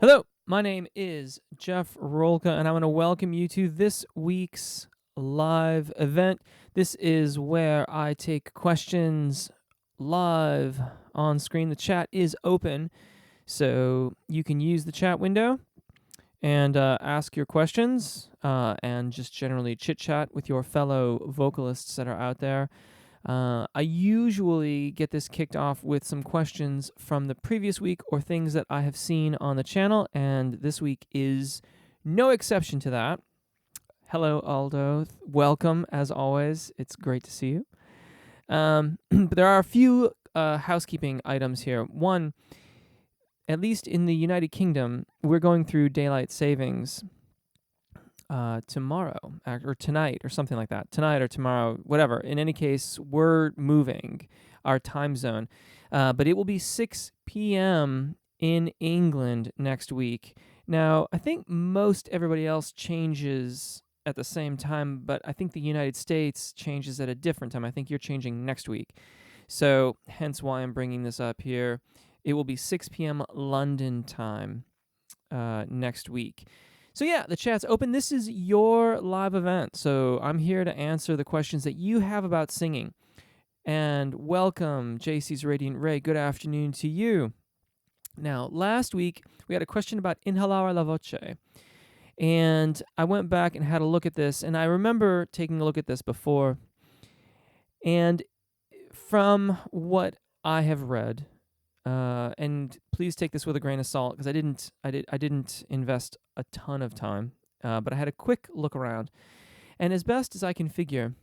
Hello, my name is Jeff Rolka, and I want to welcome you to this week's live event. This is where I take questions live on screen. The chat is open, so you can use the chat window and ask your questions and just generally chit chat with your fellow vocalists that are out there. I usually get this kicked off with some questions from the previous week or things that I have seen on the channel, and this week is no exception to that. Hello, Aldo. Welcome, as always. It's great to see you. But there are a few housekeeping items here. One, at least in the United Kingdom, we're going through daylight savings tomorrow or tonight or something like that. Tonight or tomorrow, whatever. In any case, we're moving our time zone. But it will be 6 p.m. in England next week. Now, I think most everybody else changes at the same time, but I think the United States changes at a different time. I think you're changing next week. So hence why I'm bringing this up here. It will be 6 p.m. London time next week. So yeah, the chat's open. This is your live event. So I'm here to answer the questions that you have about singing. And welcome, JC's Radiant Ray. Good afternoon to you. Now, last week, we had a question about inhalare la voce. And I went back and had a look at this. And I remember taking a look at this before. And from what I have read, and please take this with a grain of salt because I didn't invest a ton of time, but I had a quick look around, and as best as I can figure,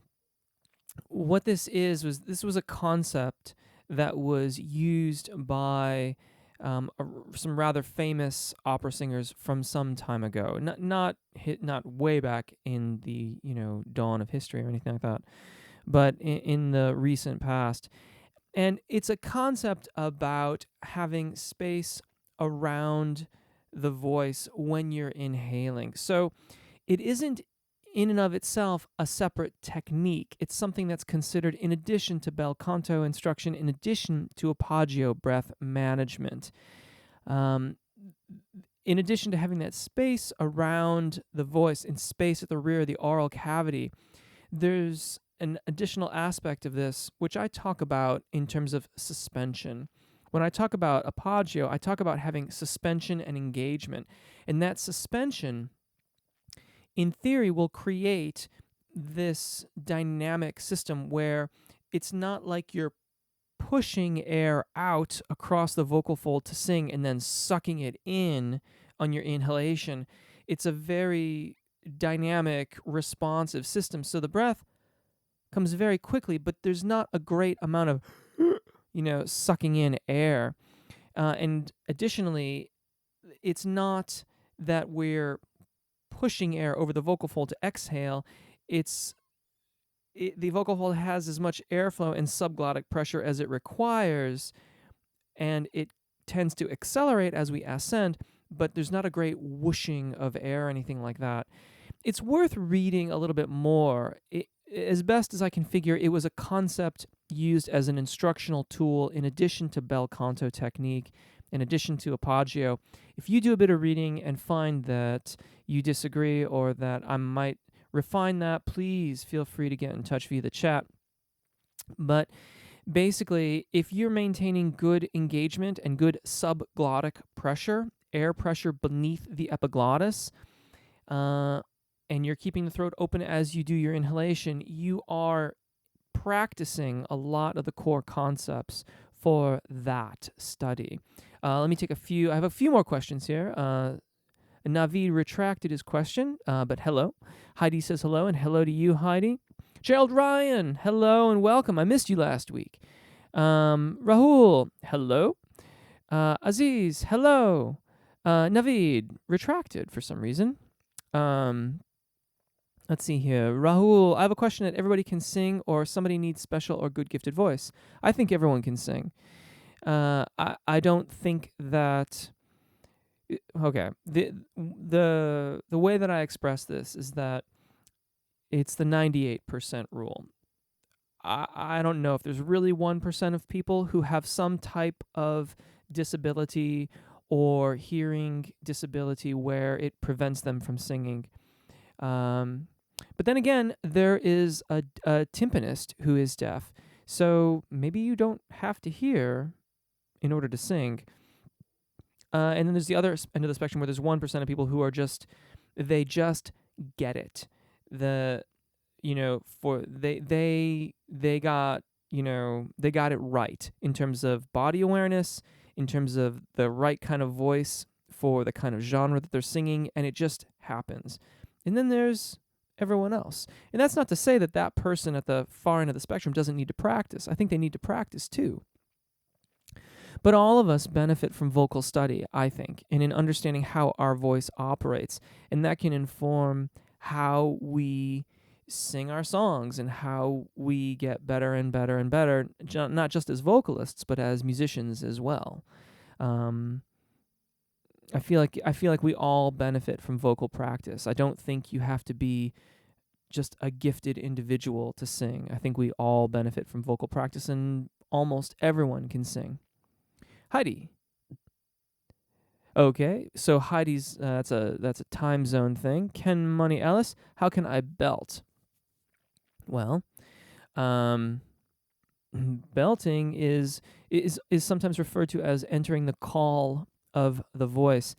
what this was a concept that was used by some rather famous opera singers from some time ago, not way back in the dawn of history or anything like that, but in the recent past. And it's a concept about having space around the voice when you're inhaling. So it isn't in and of itself a separate technique. It's something that's considered in addition to bel canto instruction, in addition to arpeggio breath management. In addition to having that space around the voice and space at the rear of the oral cavity, there's an additional aspect of this, which I talk about in terms of suspension. When I talk about arpeggio, I talk about having suspension and engagement. And that suspension, in theory, will create this dynamic system where it's not like you're pushing air out across the vocal fold to sing and then sucking it in on your inhalation. It's a very dynamic, responsive system. So the breath comes very quickly, but there's not a great amount of, sucking in air. And additionally, it's not that we're pushing air over the vocal fold to exhale. The vocal fold has as much airflow and subglottic pressure as it requires, and it tends to accelerate as we ascend, but there's not a great whooshing of air or anything like that. It's worth reading a little bit more. As best as I can figure, it was a concept used as an instructional tool in addition to bel canto technique, in addition to arpeggio. If you do a bit of reading and find that you disagree or that I might refine that, please feel free to get in touch via the chat. But basically, if you're maintaining good engagement and good subglottic pressure, air pressure beneath the epiglottis, and you're keeping the throat open as you do your inhalation, you are practicing a lot of the core concepts for that study. Let me take I have a few more questions here. Naveed retracted his question, but hello. Heidi says hello, and hello to you, Heidi. Gerald Ryan, hello and welcome. I missed you last week. Rahul, hello. Aziz, hello. Naveed retracted for some reason. Let's see here. Rahul, I have a question that everybody can sing or somebody needs special or good gifted voice. I think everyone can sing. I don't think that... Okay. The way that I express this is that it's the 98% rule. I don't know if there's really 1% of people who have some type of disability or hearing disability where it prevents them from singing. But then again, there is a timpanist who is deaf. So maybe you don't have to hear in order to sing. And then there's the other end of the spectrum where there's 1% of people who are they just get it. They got, they got it right in terms of body awareness, in terms of the right kind of voice for the kind of genre that they're singing, and it just happens. And then there's everyone else. And that's not to say that that person at the far end of the spectrum doesn't need to practice. I think they need to practice too. But all of us benefit from vocal study, I think, and in understanding how our voice operates. And that can inform how we sing our songs and how we get better and better and better, not just as vocalists, but as musicians as well. I feel like we all benefit from vocal practice. I don't think you have to be just a gifted individual to sing. I think we all benefit from vocal practice, and almost everyone can sing. Heidi. Okay, so Heidi's that's a time zone thing. Ken Money Ellis, how can I belt? Well, belting is sometimes referred to as entering the call of the voice.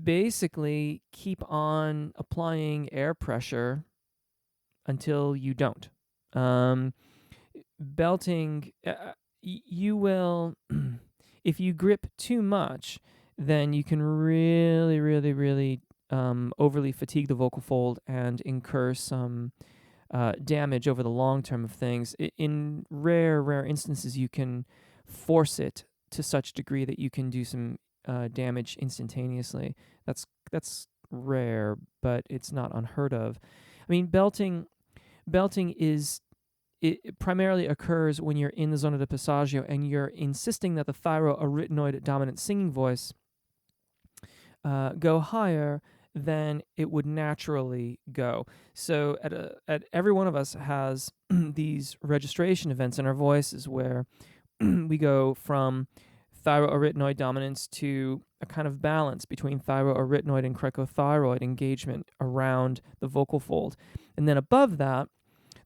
Basically, keep on applying air pressure until you don't. Belting, you will, if you grip too much, then you can really, really, really overly fatigue the vocal fold and incur some damage over the long term of things. In rare instances, you can force it to such degree that you can do some damage instantaneously. That's rare, but it's not unheard of. I mean, belting is, it primarily occurs when you're in the zona de passaggio and you're insisting that the thyroarytenoid dominant singing voice go higher than it would naturally go. So at every one of us has these registration events in our voices where we go from thyroarytenoid dominance to a kind of balance between thyroarytenoid and cricothyroid engagement around the vocal fold. And then above that,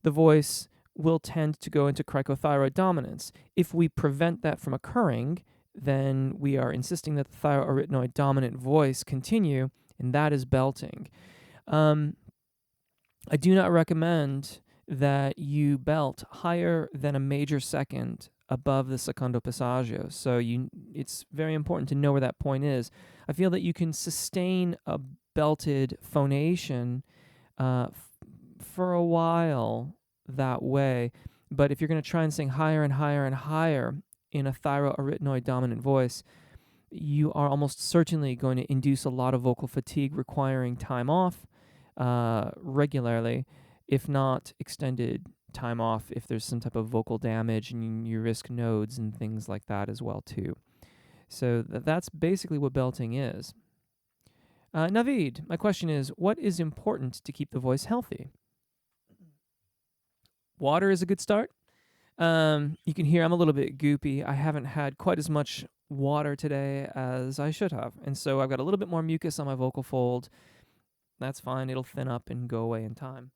the voice will tend to go into cricothyroid dominance. If we prevent that from occurring, then we are insisting that the thyroarytenoid dominant voice continue, and that is belting. I do not recommend that you belt higher than a major second above the secondo passaggio. So it's very important to know where that point is. I feel that you can sustain a belted phonation for a while that way, but if you're going to try and sing higher and higher and higher in a thyroarytenoid dominant voice, you are almost certainly going to induce a lot of vocal fatigue requiring time off regularly, if not extended time off if there's some type of vocal damage, and you risk nodes and things like that as well too. So that's basically what belting is. Naveed, my question is, what is important to keep the voice healthy? Water is a good start. You can hear I'm a little bit goopy. I haven't had quite as much water today as I should have, and so I've got a little bit more mucus on my vocal fold. That's fine. It'll thin up and go away in time.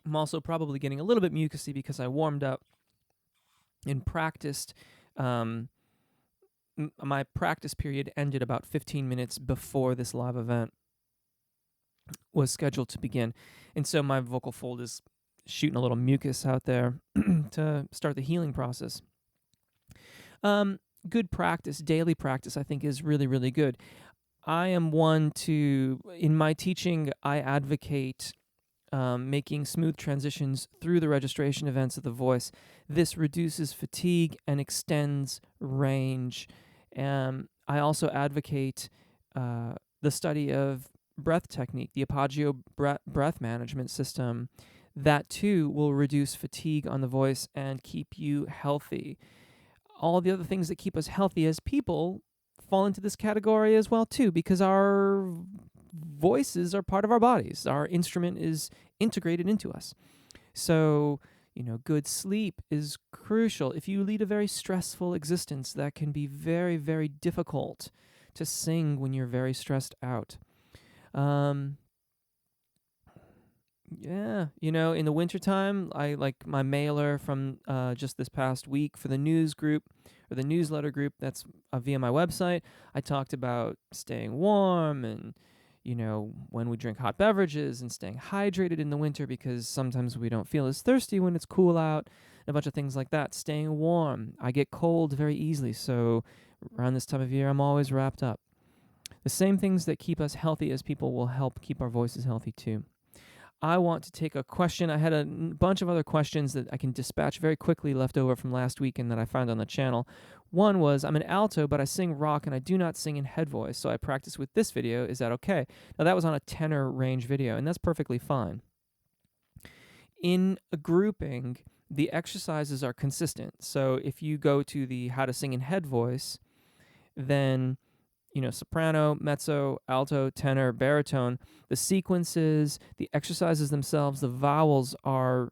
I'm also probably getting a little bit mucusy because I warmed up and practiced. My practice period ended about 15 minutes before this live event was scheduled to begin. And so my vocal fold is shooting a little mucus out there to start the healing process. Good practice, daily practice, I think is really, really good. I am one in my teaching, I advocate making smooth transitions through the registration events of the voice. This reduces fatigue and extends range. I also advocate the study of breath technique, the Apagio breath management system. That too will reduce fatigue on the voice and keep you healthy. All the other things that keep us healthy as people fall into this category as well too, because our voices are part of our bodies. Our instrument is integrated into us. So Good sleep is crucial. If you lead a very stressful existence, that can be very, very difficult to sing when you're very stressed out. Yeah, in the wintertime, I like my mailer from just this past week for the news group or the newsletter group that's via my website. I talked about staying warm and, when we drink hot beverages and staying hydrated in the winter because sometimes we don't feel as thirsty when it's cool out, and a bunch of things like that. Staying warm. I get cold very easily, so around this time of year, I'm always wrapped up. The same things that keep us healthy as people will help keep our voices healthy too. I want to take a question. I had a bunch of other questions that I can dispatch very quickly left over from last week and that I found on the channel. One was, I'm an alto, but I sing rock and I do not sing in head voice, so I practice with this video. Is that okay? Now, that was on a tenor range video, and that's perfectly fine. In a grouping, the exercises are consistent. So if you go to the how to sing in head voice, then soprano, mezzo, alto, tenor, baritone, the sequences, the exercises themselves, the vowels are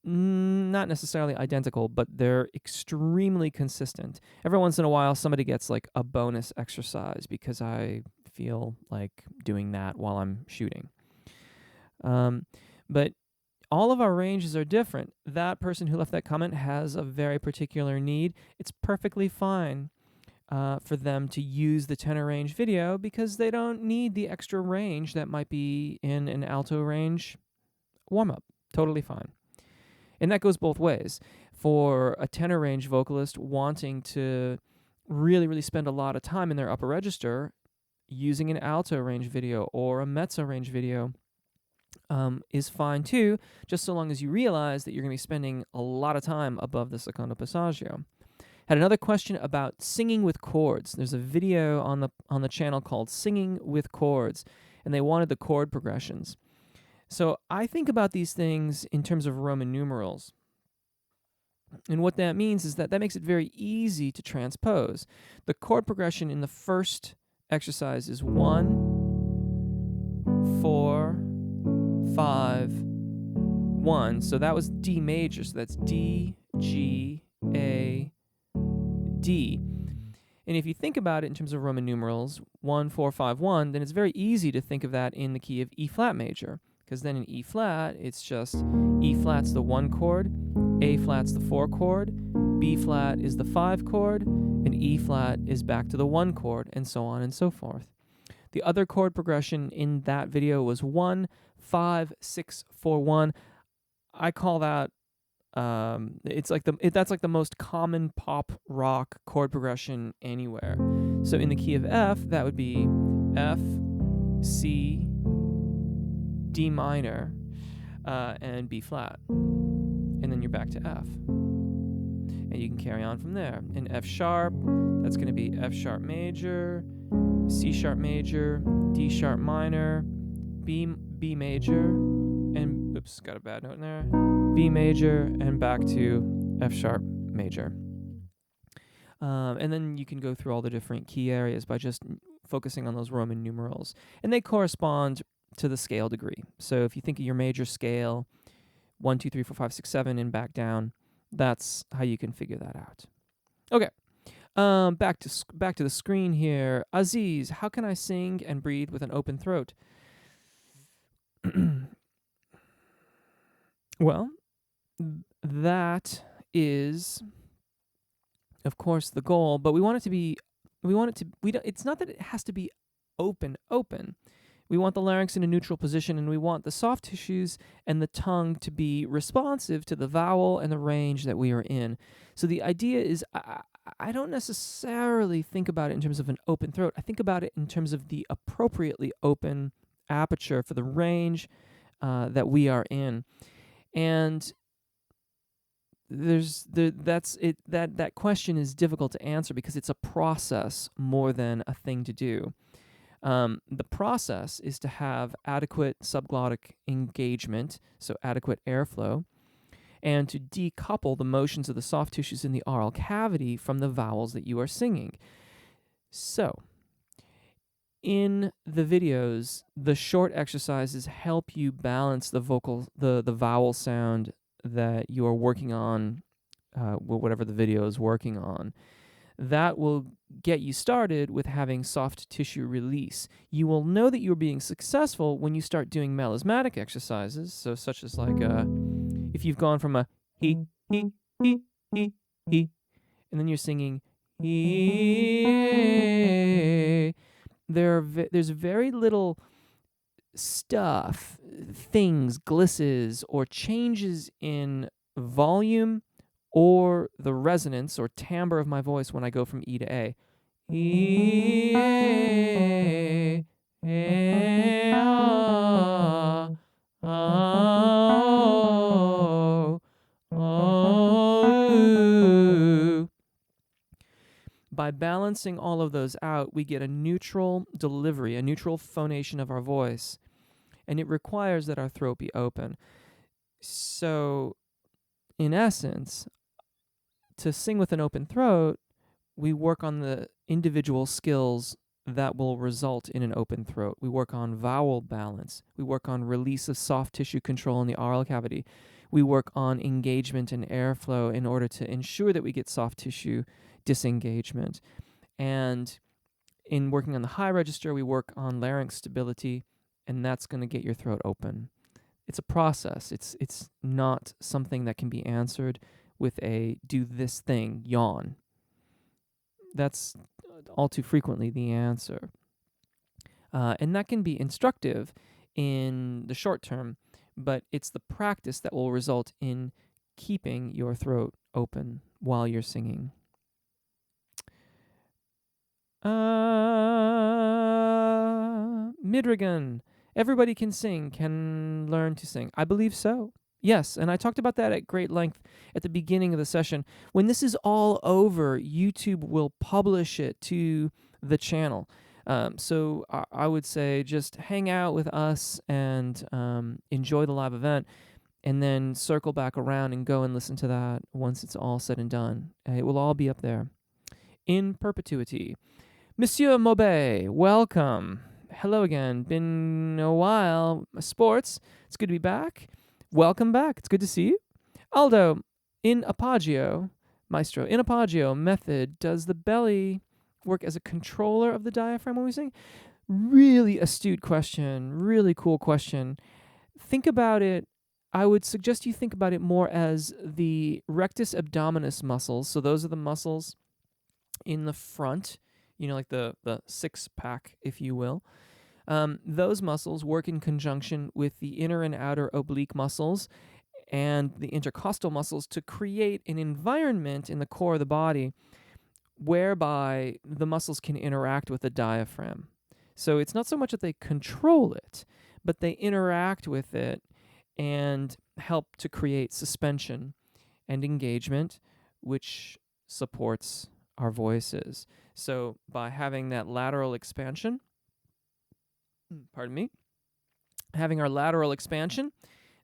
not necessarily identical, but they're extremely consistent. Every once in a while, somebody gets like a bonus exercise because I feel like doing that while I'm shooting. But all of our ranges are different. That person who left that comment has a very particular need. It's perfectly fine for them to use the tenor range video because they don't need the extra range that might be in an alto range warm-up. Totally fine. And that goes both ways. For a tenor range vocalist wanting to really, really spend a lot of time in their upper register, using an alto range video or a mezzo range video is fine too, just so long as you realize that you're going to be spending a lot of time above the secondo passaggio. Had another question about singing with chords. There's a video on the channel called Singing with Chords, and they wanted the chord progressions. So I think about these things in terms of Roman numerals. And what that means is that makes it very easy to transpose. The chord progression in the first exercise is 1, 4, 5, 1. So that was D major. So that's D, G, A, D. And if you think about it in terms of Roman numerals, 1, 4, 5, 1, then it's very easy to think of that in the key of E flat major. Because then in E flat, it's just E flat's the 1 chord, A flat's the 4 chord, B flat is the 5 chord, and E flat is back to the 1 chord, and so on and so forth. The other chord progression in that video was 1, 5, 6, 4, 1. I call that that's like the most common pop rock chord progression anywhere. So in the key of F, that would be F, C, D minor, and B flat. And then you're back to F. And you can carry on from there. In F sharp, that's going to be F sharp major, C sharp major, D sharp minor, B major, and oops, got a bad note in there. B major and back to F sharp major. And then you can go through all the different key areas by just focusing on those Roman numerals. And they correspond to the scale degree. So if you think of your major scale, 1, 2, 3, 4, 5, 6, 7, and back down, that's how you can figure that out. Okay. Back to the screen here. Aziz, how can I sing and breathe with an open throat? Well, that is, of course, the goal, but it's not that it has to be open. We want the larynx in a neutral position, and we want the soft tissues and the tongue to be responsive to the vowel and the range that we are in. So the idea is, I don't necessarily think about it in terms of an open throat. I think about it in terms of the appropriately open aperture for the range that we are in. And that question is difficult to answer because it's a process more than a thing to do. The process is to have adequate subglottic engagement, so adequate airflow, and to decouple the motions of the soft tissues in the oral cavity from the vowels that you are singing. So, in the videos, the short exercises help you balance the vowel sound that you are working on, whatever the video is working on. That will get you started with having soft tissue release. You will know that you're being successful when you start doing melismatic exercises, so such as like if you've gone from a he, he, he, he, and then you're singing he. There's very little stuff, things, glisses, or changes in volume or the resonance or timbre of my voice when I go from E to A. E, A, A, ah, oh, oh. By balancing all of those out, we get a neutral delivery, a neutral phonation of our voice, and it requires that our throat be open. So, in essence, to sing with an open throat, we work on the individual skills that will result in an open throat. We work on vowel balance. We work on release of soft tissue control in the oral cavity. We work on engagement and airflow in order to ensure that we get soft tissue disengagement. And in working on the high register, we work on larynx stability, and that's going to get your throat open. It's a process. It's not something that can be answered with a do this thing, yawn. That's all too frequently the answer. And that can be instructive in the short term, but it's the practice that will result in keeping your throat open while you're singing. Midrigan. Everybody can sing, can learn to sing. I believe so. Yes, and I talked about that at great length at the beginning of the session. When this is all over, YouTube will publish it to the channel. So I would say just hang out with us and enjoy the live event, and then circle back around and go and listen to that once it's all said and done. It will all be up there in perpetuity. Monsieur Maubet, welcome. Hello again. Been a while. Sports, it's good to be back. Welcome back. It's good to see you. Aldo, in Apagio, Maestro, in Apagio method, does the belly work as a controller of the diaphragm when we sing? Really astute question. Really cool question. Think about it. I would suggest you think about it more as the rectus abdominis muscles. So those are the muscles in the front, like the six-pack, if you will. Those muscles work in conjunction with the inner and outer oblique muscles and the intercostal muscles to create an environment in the core of the body whereby the muscles can interact with the diaphragm. So it's not so much that they control it, but they interact with it and help to create suspension and engagement, which supports our voices. So by having that lateral expansion, having our lateral expansion,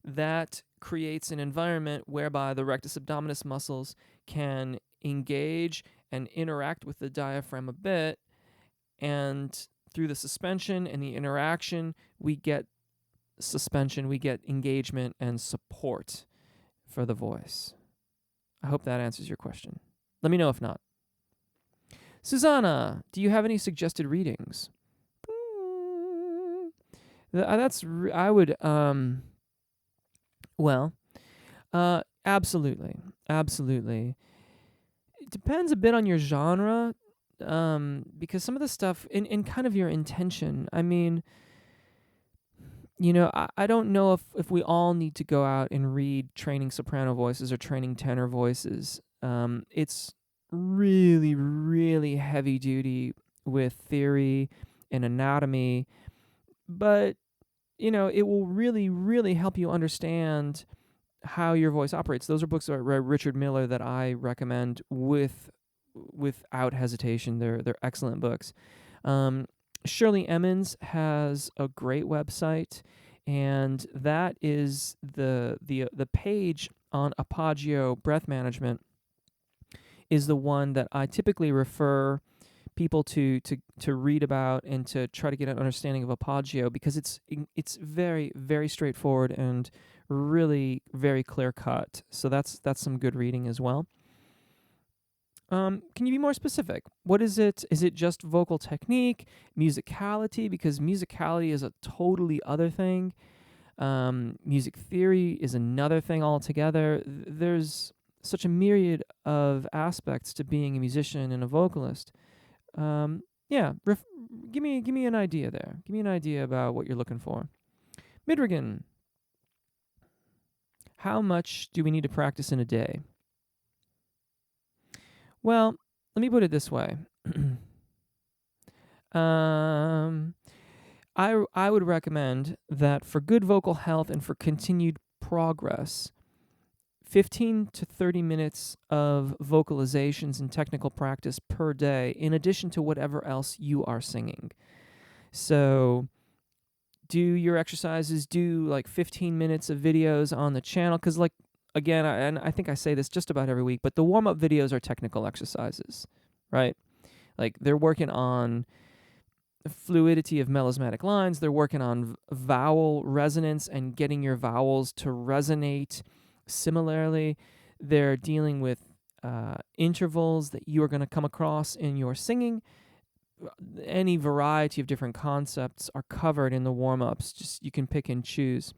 that creates an environment whereby the rectus abdominis muscles can engage and interact with the diaphragm a bit, and through the suspension and the interaction, we get suspension, we get engagement and support for the voice. I hope that answers your question. Let me know if not. Susanna, do you have any suggested readings? Absolutely. It depends a bit on your genre, because some of the stuff, in kind of your intention, I mean, I don't know if we all need to go out and read training soprano voices or training tenor voices. It's really, really heavy duty with theory and anatomy, but it will really, really help you understand how your voice operates. Those are books by Richard Miller that I recommend without hesitation. They're excellent books. Shirley Emmons has a great website, and that is the page on Apagio breath management is the one that I typically refer people to read about and to try to get an understanding of appoggio, because it's very, very straightforward and really very clear cut. So that's some good reading as well. Can you be more specific? What is it? Is it just vocal technique, musicality? Because musicality is a totally other thing. Music theory is another thing altogether. There's such a myriad of aspects to being a musician and a vocalist. Yeah, give me an idea there. Give me an idea about what you're looking for. Midrigan, how much do we need to practice in a day? Well, let me put it this way. I would recommend that for good vocal health and for continued progress, 15 to 30 minutes of vocalizations and technical practice per day, in addition to whatever else you are singing. So do your exercises, do like 15 minutes of videos on the channel, because like, again, and I think I say this just about every week, but the warm-up videos are technical exercises, right? Like they're working on fluidity of melismatic lines. They're working on vowel resonance and getting your vowels to resonate similarly. They're dealing with intervals that you are going to come across in your singing. Any variety of different concepts are covered in the warm-ups. Just you can pick and choose.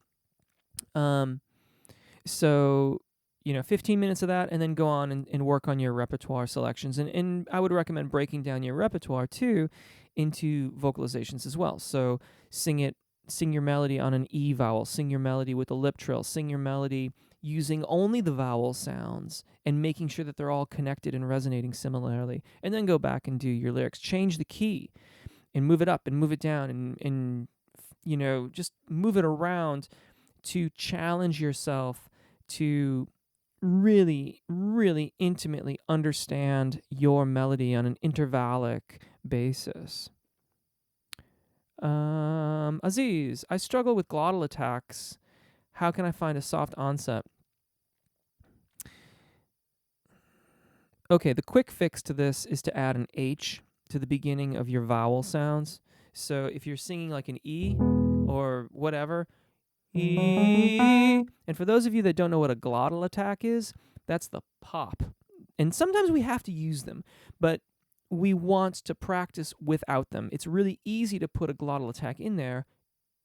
So, 15 minutes of that, and then go on and work on your repertoire selections. And I would recommend breaking down your repertoire, too, into vocalizations as well. So sing your melody on an E vowel, sing your melody with a lip trill, sing your melody using only the vowel sounds and making sure that they're all connected and resonating similarly. And then go back and do your lyrics. Change the key and move it up and move it down and just move it around to challenge yourself to really, really intimately understand your melody on an intervallic basis. Aziz, I struggle with glottal attacks. How can I find a soft onset? Okay, the quick fix to this is to add an H to the beginning of your vowel sounds. So if you're singing like an E or whatever, E. And for those of you that don't know what a glottal attack is, that's the pop. And sometimes we have to use them, but we want to practice without them. It's really easy to put a glottal attack in there.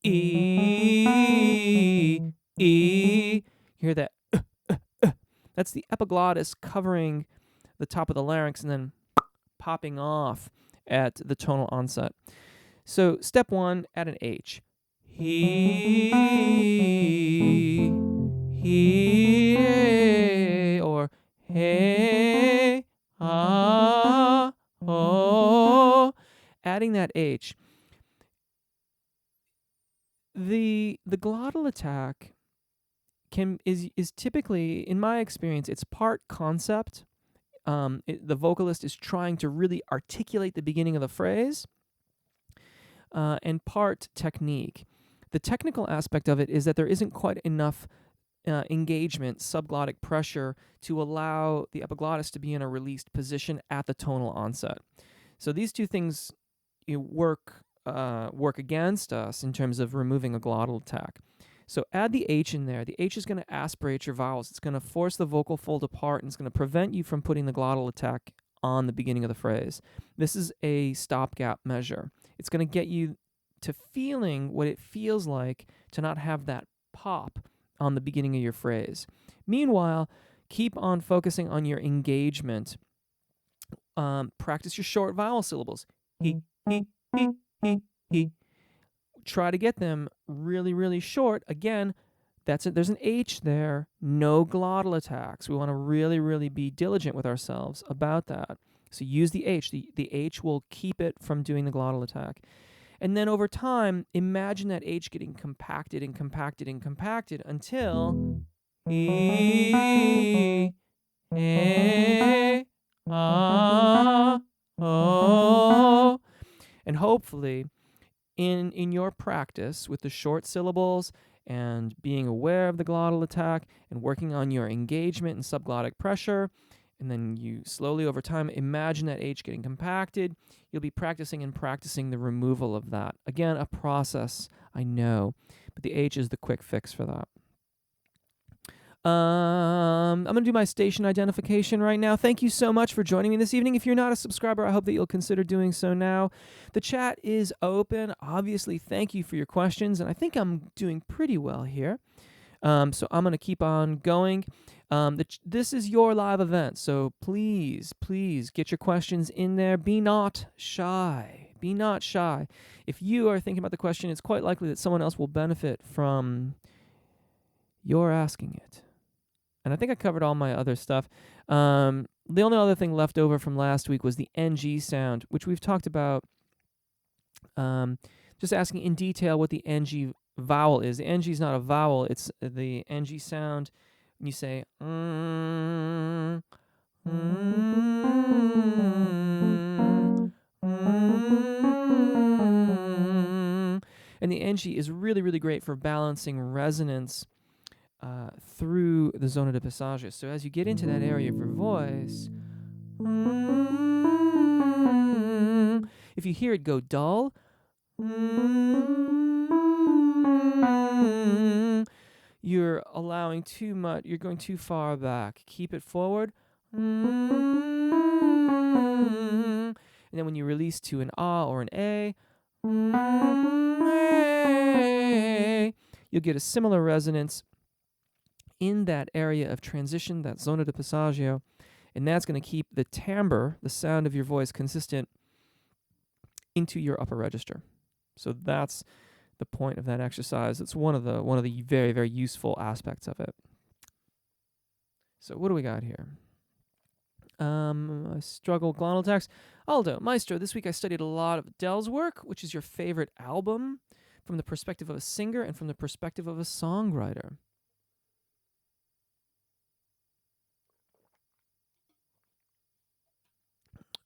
E. You hear that? That's the epiglottis covering the top of the larynx and then popping off at the tonal onset. So step one, add an H. He, or hey, ah, oh. Adding that H. The glottal attack is typically, in my experience, it's part concept. The vocalist is trying to really articulate the beginning of the phrase, and part technique. The technical aspect of it is that there isn't quite enough engagement, subglottic pressure, to allow the epiglottis to be in a released position at the tonal onset. So these two things work against us in terms of removing a glottal attack. So add the H in there. The H is going to aspirate your vowels. It's going to force the vocal fold apart, and it's going to prevent you from putting the glottal attack on the beginning of the phrase. This is a stopgap measure. It's going to get you to feeling what it feels like to not have that pop on the beginning of your phrase. Meanwhile, keep on focusing on your engagement. Practice your short vowel syllables. He. Try to get them really, really short. Again, there's an H there. No glottal attacks. We want to really, really be diligent with ourselves about that. So use the H. The H will keep it from doing the glottal attack. And then over time, imagine that H getting compacted and compacted and compacted until E, A, ah, oh. And hopefully, in your practice with the short syllables and being aware of the glottal attack and working on your engagement and subglottic pressure And then you slowly over time imagine that H getting compacted. You'll be practicing and practicing the removal of that. Again, a process, I know, but the H is the quick fix for that. I'm going to do my station identification right now. Thank you so much for joining me this evening. If you're not a subscriber, I hope that you'll consider doing so now. The chat is open. Obviously, thank you for your questions, and I think I'm doing pretty well here. So I'm going to keep on going. This is your live event, so please get your questions in there. Be not shy. Be not shy. If you are thinking about the question, it's quite likely that someone else will benefit from your asking it. And I think I covered all my other stuff. The only other thing left over from last week was the NG sound, which we've talked about. Just asking in detail what the NG vowel is. The NG is not a vowel. It's the NG sound. When you say, and the NG is really, really great for balancing resonance through the zona de passage. So as you get into that area of your voice, if you hear it go dull, you're allowing too much, you're going too far back. Keep it forward. And then when you release to an ah or an a, you'll get a similar resonance in that area of transition, that zona de passaggio, and that's going to keep the timbre, the sound of your voice, consistent into your upper register. So that's the point of that exercise. It's one of the very, very useful aspects of it. So what do we got here? I struggle glottal tax. Aldo, Maestro, this week I studied a lot of Adele's work. Which is your favorite album from the perspective of a singer and from the perspective of a songwriter?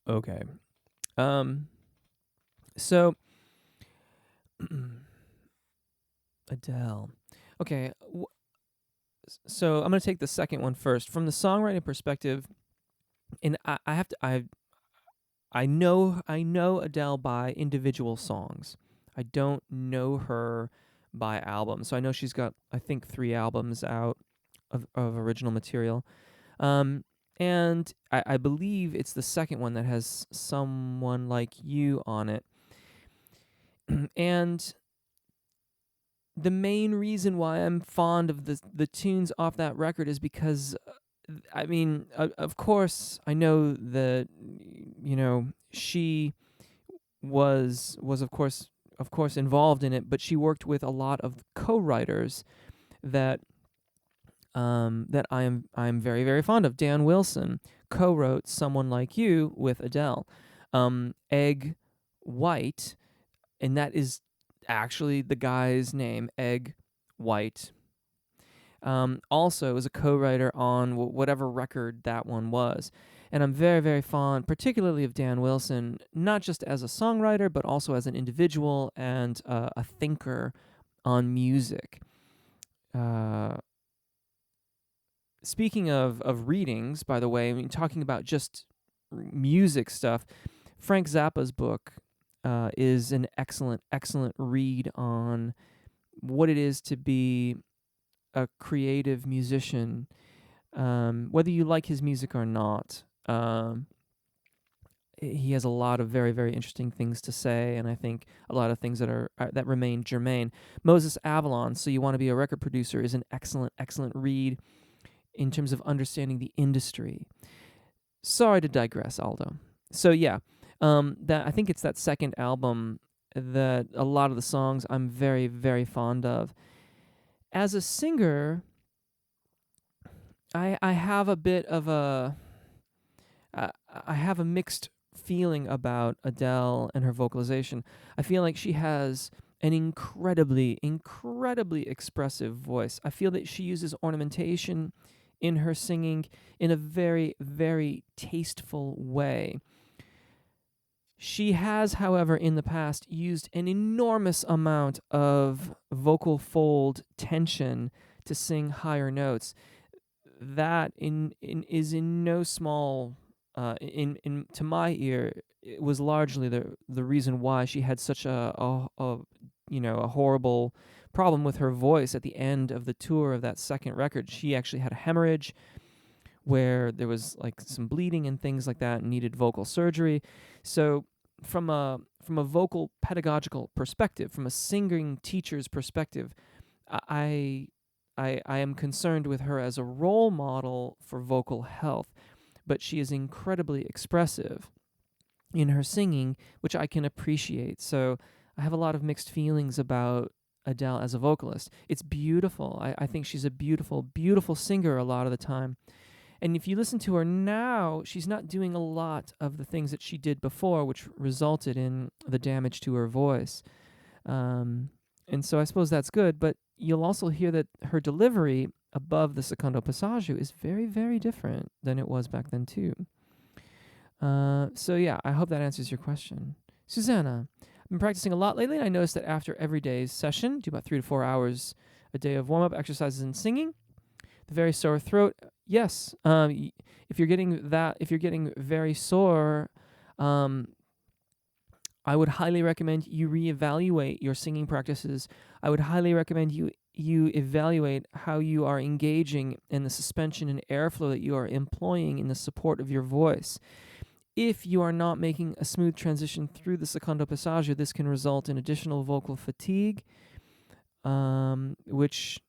Okay. So Adele. Okay. So I'm going to take the second one first. From the songwriting perspective, and I know Adele by individual songs. I don't know her by albums. So I know she's got, I think, 3 albums out of original material. And I believe it's the second one that has Someone Like You on it. And the main reason why I'm fond of the tunes off that record is because, I mean, of course, I know that, she was of course involved in it, but she worked with a lot of co-writers that that I'm very, very fond of. Dan Wilson co-wrote Someone Like You with Adele. Egg White, and that is actually the guy's name, Egg White. Also is a co-writer on whatever record that one was. And I'm very, very fond, particularly of Dan Wilson, not just as a songwriter, but also as an individual and a thinker on music. Speaking of readings, by the way, I mean, talking about just music stuff, Frank Zappa's book is an excellent, excellent read on what it is to be a creative musician, whether you like his music or not. He has a lot of very, very interesting things to say, and I think a lot of things that remain germane. Moses Avalon, So You Want to Be a Record Producer, is an excellent, excellent read in terms of understanding the industry. Sorry to digress, Aldo. So yeah, that I think it's that second album that a lot of the songs I'm very, very fond of. As a singer, I have a bit of I have a mixed feeling about Adele and her vocalization. I feel like she has an incredibly, incredibly expressive voice. I feel that she uses ornamentation in her singing in a very, very tasteful way. She has, however, in the past used an enormous amount of vocal fold tension to sing higher notes. that is in no small in to my ear, it was largely the reason why she had such a a horrible problem with her voice at the end of the tour of that second record. She actually had a hemorrhage where there was like some bleeding and things like that and needed vocal surgery. So from a vocal pedagogical perspective, from a singing teacher's perspective, I I am concerned with her as a role model for vocal health, but she is incredibly expressive in her singing, which I can appreciate. So I have a lot of mixed feelings about Adele as a vocalist. It's beautiful. I think she's a beautiful, beautiful singer a lot of the time. And if you listen to her now, she's not doing a lot of the things that she did before, which resulted in the damage to her voice. And so I suppose that's good, but you'll also hear that her delivery above the secondo passaggio is very, very different than it was back then too. So yeah, I hope that answers your question. Susanna, I've been practicing a lot lately, and I noticed that after every day's session, do about 3 to 4 hours a day of warm-up exercises and singing. The very sore throat, yes. If you're getting very sore, I would highly recommend you reevaluate your singing practices. I would highly recommend you evaluate how you are engaging in the suspension and airflow that you are employing in the support of your voice. If you are not making a smooth transition through the secondo passaggio, this can result in additional vocal fatigue, which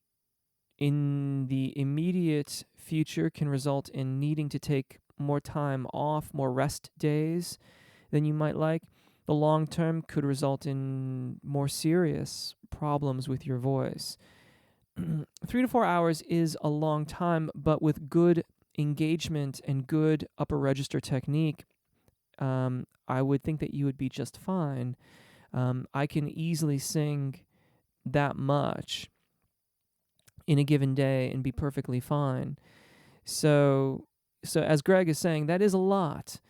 in the immediate future can result in needing to take more time off, more rest days than you might like. The long term could result in more serious problems with your voice. 3 to 4 hours is a long time, but with good engagement and good upper register technique, I would think that you would be just fine. I can easily sing that much in a given day and be perfectly fine. So as Greg is saying, that is a lot.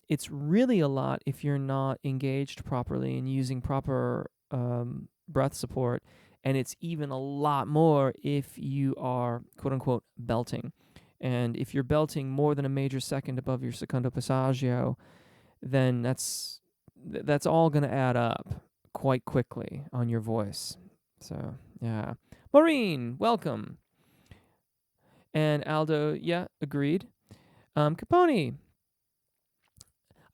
It's really a lot if you're not engaged properly and using proper breath support, and it's even a lot more if you are quote-unquote belting. And if you're belting more than a major second above your secondo passaggio, then that's all going to add up quite quickly on your voice. So, yeah. Maureen, welcome. And Aldo, yeah, agreed. Capone,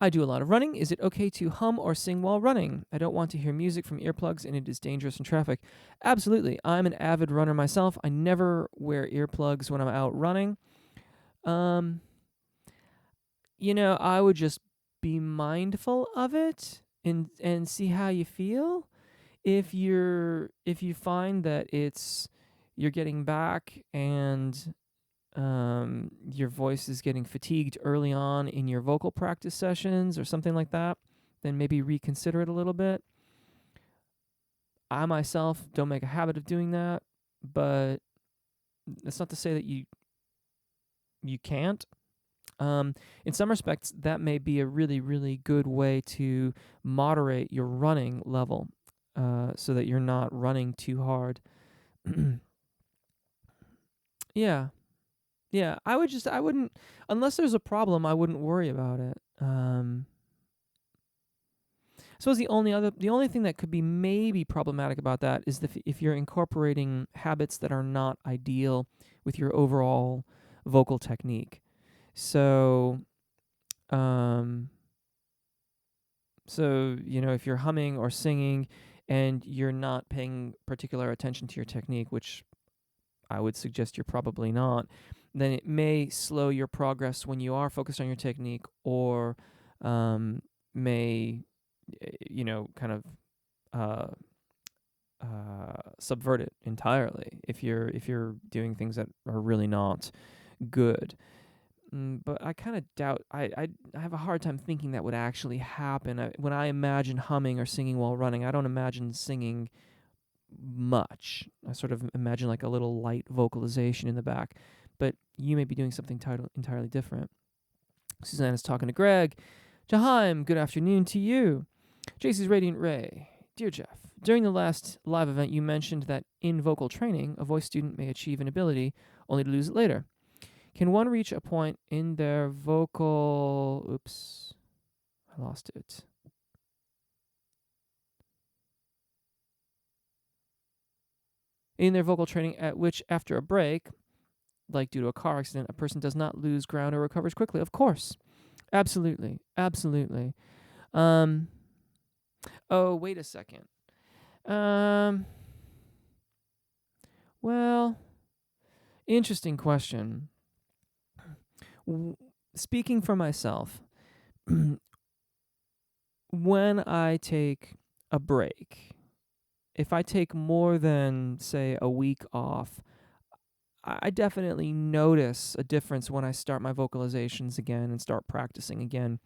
I do a lot of running. Is it okay to hum or sing while running? I don't want to hear music from earplugs, and it is dangerous in traffic. Absolutely. I'm an avid runner myself. I never wear earplugs when I'm out running. I would just be mindful of it and see how you feel. If you find that you're getting back and your voice is getting fatigued early on in your vocal practice sessions or something like that, then maybe reconsider it a little bit. I myself don't make a habit of doing that, but that's not to say that you can't. In some respects, that may be a really, really good way to moderate your running level, so that you're not running too hard. Yeah. Yeah, I wouldn't, unless there's a problem, I wouldn't worry about it. I suppose the only thing that could be maybe problematic about that is if you're incorporating habits that are not ideal with your overall vocal technique. So, if you're humming or singing and you're not paying particular attention to your technique, which I would suggest you're probably not, then it may slow your progress when you are focused on your technique, or may, kind of subvert it entirely if you're doing things that are really not good. But I kind of doubt. I have a hard time thinking that would actually happen. When I imagine humming or singing while running, I don't imagine singing much. I sort of imagine like a little light vocalization in the back, but you may be doing something entirely different. Susanna's talking to Greg. Jaheim, good afternoon to you. JC's Radiant Ray. Dear Jeff, during the last live event, you mentioned that in vocal training, a voice student may achieve an ability only to lose it later. Can one reach a point in their vocal... Oops, I lost it. In their vocal training at which, after a break, like due to a car accident, a person does not lose ground or recovers quickly? Of course. Absolutely. Absolutely. Oh, wait a second. Well, interesting question. Speaking for myself, when I take a break, if I take more than, say, a week off, I definitely notice a difference when I start my vocalizations again and start practicing again.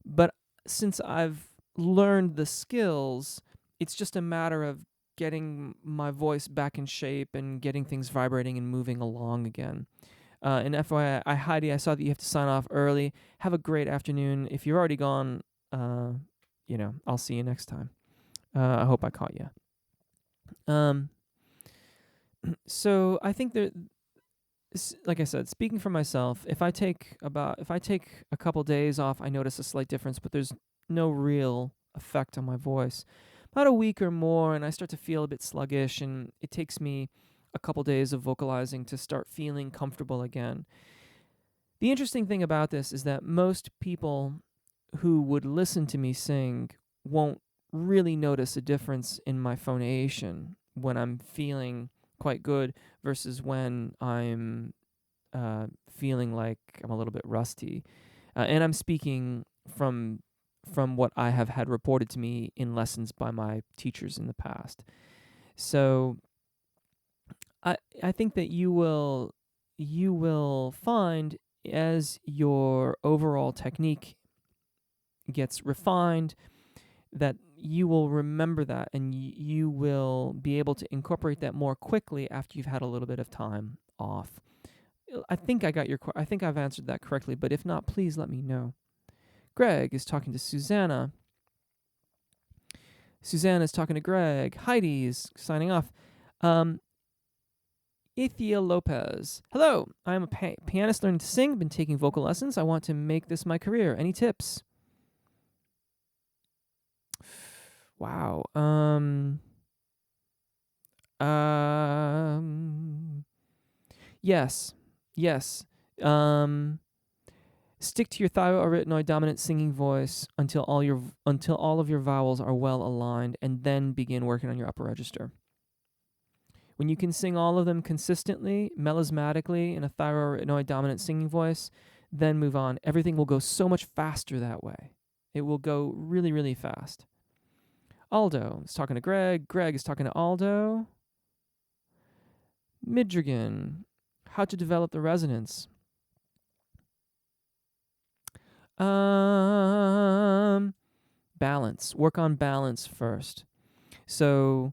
But since I've learned the skills, it's just a matter of getting my voice back in shape and getting things vibrating and moving along again. And FYI, Heidi, I saw that you have to sign off early. Have a great afternoon. If you're already gone, I'll see you next time. I hope I caught you. So I think that, like I said, speaking for myself, if I take a couple days off, I notice a slight difference, but there's no real effect on my voice. About a week or more, and I start to feel a bit sluggish, and it takes me a couple days of vocalizing to start feeling comfortable again. The interesting thing about this is that most people who would listen to me sing won't really notice a difference in my phonation when I'm feeling quite good versus when I'm feeling like I'm a little bit rusty. And I'm speaking from what I have had reported to me in lessons by my teachers in the past. So I think that you will find, as your overall technique gets refined, that you will remember that, and you will be able to incorporate that more quickly after you've had a little bit of time off. I think I think I've answered that correctly, but if not, please let me know. Greg is talking to Susanna. Susanna is talking to Greg. Heidi is signing off. Ithia Lopez. Hello, I am a pianist learning to sing. Been taking vocal lessons. I want to make this my career. Any tips? Wow. Yes. Stick to your thyroarytenoid dominant singing voice until all of your vowels are well aligned, and then begin working on your upper register. When you can sing all of them consistently, melismatically, in a thyroarytenoid dominant singing voice, then move on. Everything will go so much faster that way. It will go really, really fast. Aldo is talking to Greg. Greg is talking to Aldo. Midrigan, how to develop the resonance. Balance. Work on balance first. So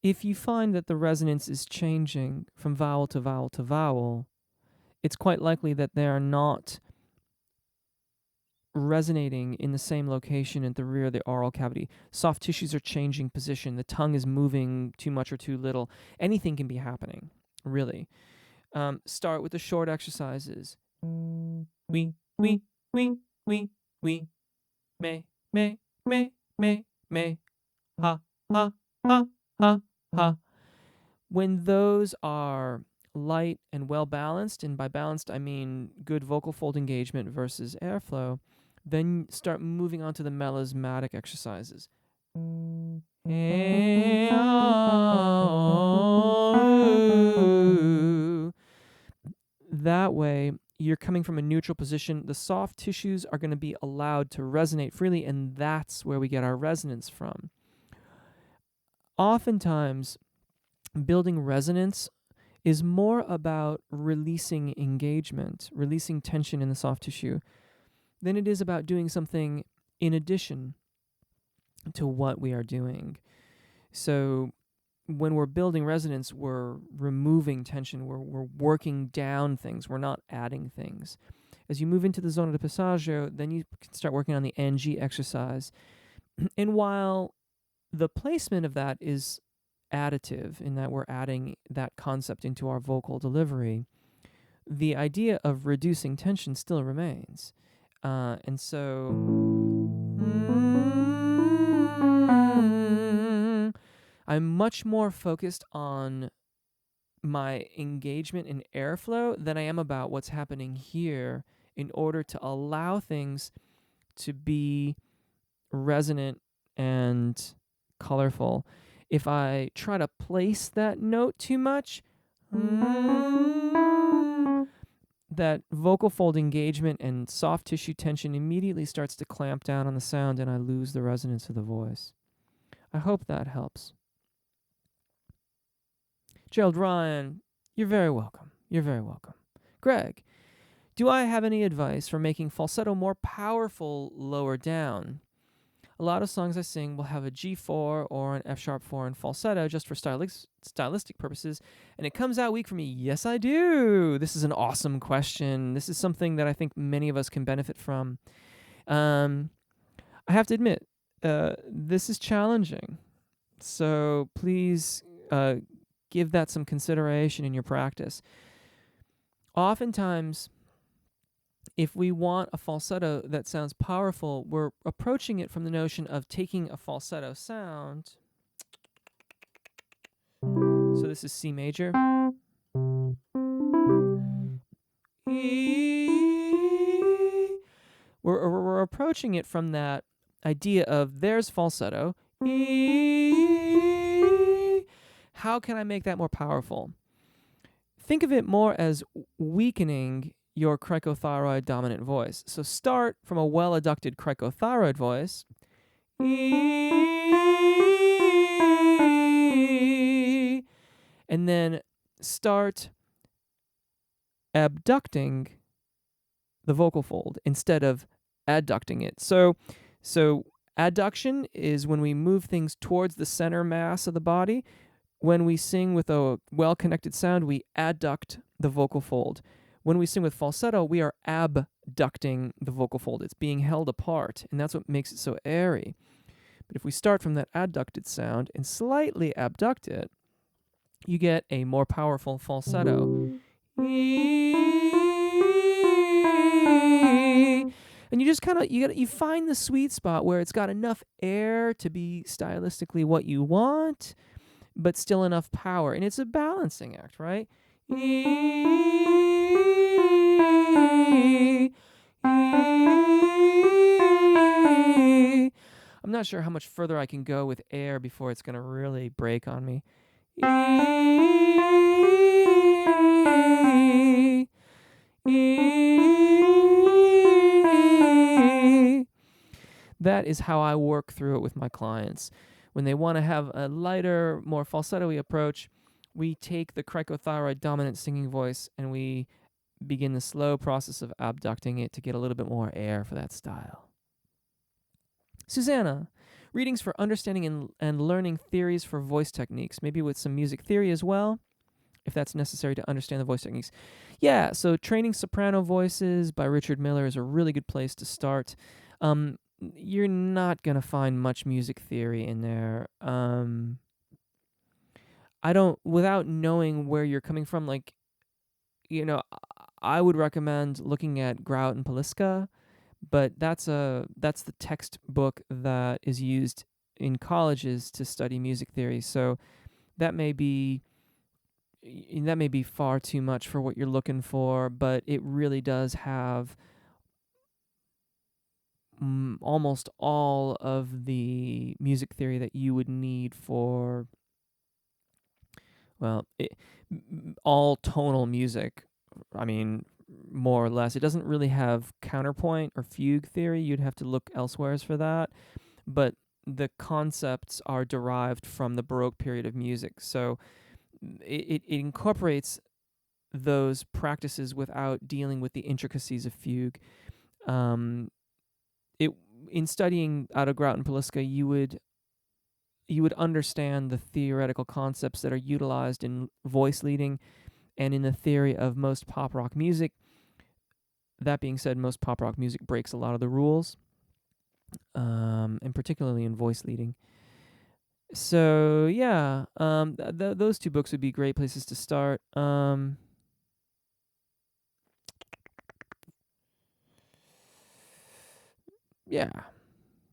if you find that the resonance is changing from vowel to vowel to vowel, it's quite likely that they are not resonating in the same location at the rear of the oral cavity. Soft tissues are changing position. The tongue is moving too much or too little. Anything can be happening, really. Start with the short exercises. We, may, ha, ha, ha, ha, ha. When those are light and well balanced, and by balanced I mean good vocal fold engagement versus airflow, then start moving on to the melismatic exercises. That way, you're coming from a neutral position. The soft tissues are going to be allowed to resonate freely, and that's where we get our resonance from. Oftentimes, building resonance is more about releasing engagement, releasing tension in the soft tissue, than it is about doing something in addition to what we are doing. So when we're building resonance, we're removing tension, we're working down things, we're not adding things. As you move into the zona de passaggio, then you can start working on the NG exercise. And while the placement of that is additive in that we're adding that concept into our vocal delivery, the idea of reducing tension still remains. And so I'm much more focused on my engagement in airflow than I am about what's happening here in order to allow things to be resonant and colorful. If I try to place that note too much, that vocal fold engagement and soft tissue tension immediately starts to clamp down on the sound and I lose the resonance of the voice. I hope that helps. Gerald Ryan, you're very welcome. You're very welcome. Greg, do I have any advice for making falsetto more powerful lower down? A lot of songs I sing will have a G4 or an F#4 in falsetto just for stylistic purposes, and it comes out weak for me. Yes, I do. This is an awesome question. This is something that I think many of us can benefit from. I have to admit, this is challenging. So please give that some consideration in your practice. Oftentimes, if we want a falsetto that sounds powerful, we're approaching it from the notion of taking a falsetto sound. So this is C major. We're approaching it from that idea of there's falsetto. How can I make that more powerful? Think of it more as weakening your cricothyroid dominant voice. So start from a well-adducted cricothyroid voice. And then start abducting the vocal fold instead of adducting it. So adduction is when we move things towards the center mass of the body. When we sing with a well-connected sound, we adduct the vocal fold. When we sing with falsetto, we are abducting the vocal fold. It's being held apart, and that's what makes it so airy. But if we start from that adducted sound and slightly abduct it, you get a more powerful falsetto. And you just you find the sweet spot where it's got enough air to be stylistically what you want, but still enough power. And it's a balancing act, right? I'm not sure how much further I can go with air before it's going to really break on me. That is how I work through it with my clients. When they want to have a lighter, more falsetto-y approach, we take the cricothyroid dominant singing voice and we begin the slow process of abducting it to get a little bit more air for that style. Susanna, readings for understanding and learning theories for voice techniques, maybe with some music theory as well, if that's necessary to understand the voice techniques. Yeah, so Training Soprano Voices by Richard Miller is a really good place to start. You're not going to find much music theory in there. Without knowing where you're coming from, I would recommend looking at Grout and Poliska, but that's the textbook that is used in colleges to study music theory. So that may be far too much for what you're looking for, but it really does have almost all of the music theory that you would need for, all tonal music. I mean, more or less. It doesn't really have counterpoint or fugue theory. You'd have to look elsewhere for that. But the concepts are derived from the Baroque period of music. So it incorporates those practices without dealing with the intricacies of fugue. In studying out of Grout and Poliska, you would understand the theoretical concepts that are utilized in voice leading and in the theory of most pop rock music. That being said, most pop rock music breaks a lot of the rules, and particularly in voice leading. So yeah, those two books would be great places to start. Yeah,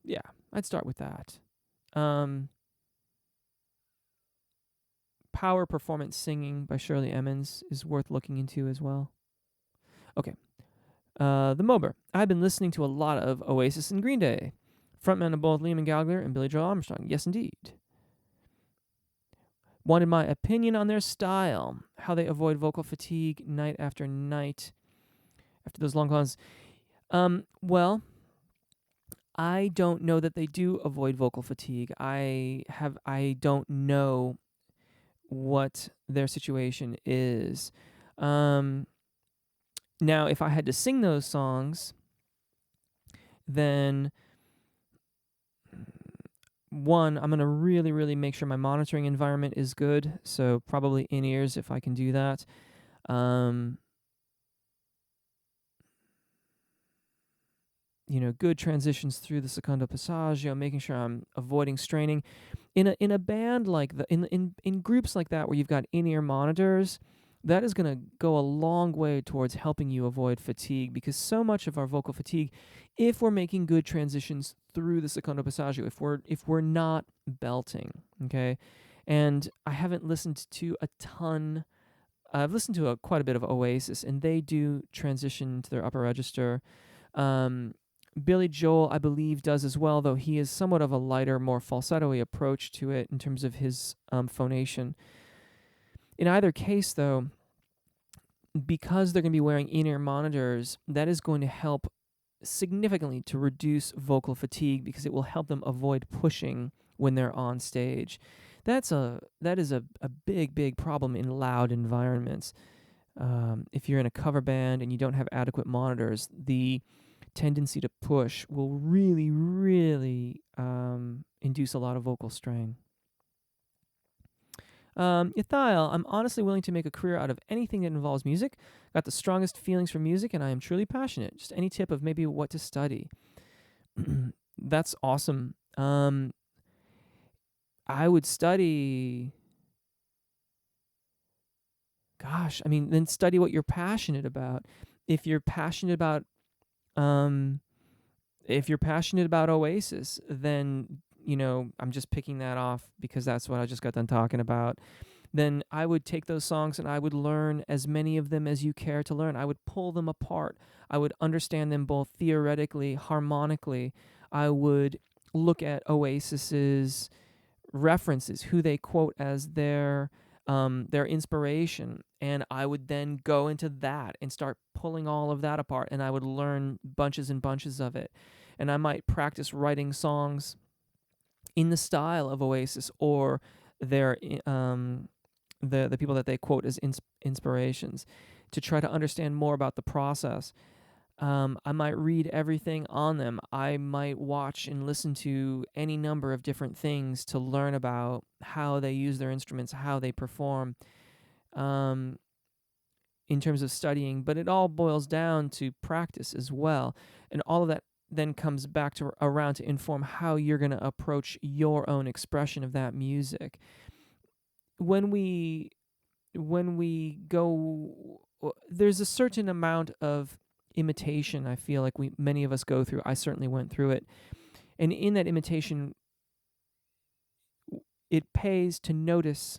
yeah, I'd start with that. Um, Power Performance Singing by Shirley Emmons is worth looking into as well. Okay, The Mober. I've been listening to a lot of Oasis and Green Day. Frontmen of both Liam Gallagher and Billy Joel Armstrong. Yes, indeed. Wanted my opinion on their style, how they avoid vocal fatigue night after night after those long calls. Well, I don't know that they do avoid vocal fatigue. I don't know what their situation is. Um, Now, if I had to sing those songs, then one, I'm going to really, really make sure my monitoring environment is good. So probably in ears if I can do that. Um, Good transitions through the secondo passaggio, making sure I'm avoiding straining. In a band like the in groups like that where you've got in-ear monitors, that is going to go a long way towards helping you avoid fatigue, because so much of our vocal fatigue, if we're making good transitions through the secondo passaggio, if we're not belting, okay? And I haven't listened to a ton. I've listened to quite a bit of Oasis, and they do transition to their upper register. Um, Billy Joel, I believe, does as well, though he is somewhat of a lighter, more falsetto-y approach to it in terms of his phonation. In either case, though, because they're going to be wearing in-ear monitors, that is going to help significantly to reduce vocal fatigue, because it will help them avoid pushing when they're on stage. That is a big problem in loud environments. If you're in a cover band and you don't have adequate monitors, the tendency to push will really, really induce a lot of vocal strain. Yathiel, I'm honestly willing to make a career out of anything that involves music. Got the strongest feelings for music, and I am truly passionate. Just any tip of maybe what to study. That's awesome. I would study. Gosh, I mean, then study what you're passionate about. If you're passionate about um, if you're passionate about Oasis, then, I'm just picking that off because that's what I just got done talking about. Then I would take those songs and I would learn as many of them as you care to learn. I would pull them apart. I would understand them both theoretically, harmonically. I would look at Oasis's references, who they quote as their inspiration, and I would then go into that and start pulling all of that apart, and I would learn bunches and bunches of it, and I might practice writing songs in the style of Oasis or their the people that they quote as inspirations, to try to understand more about the process. I might read everything on them. I might watch and listen to any number of different things to learn about how they use their instruments, how they perform, um, in terms of studying. But it all boils down to practice as well. And all of that then comes back to around to inform how you're going to approach your own expression of that music. When we go, there's a certain amount of imitation I feel like many of us go through. I certainly went through it. And in that imitation, it pays to notice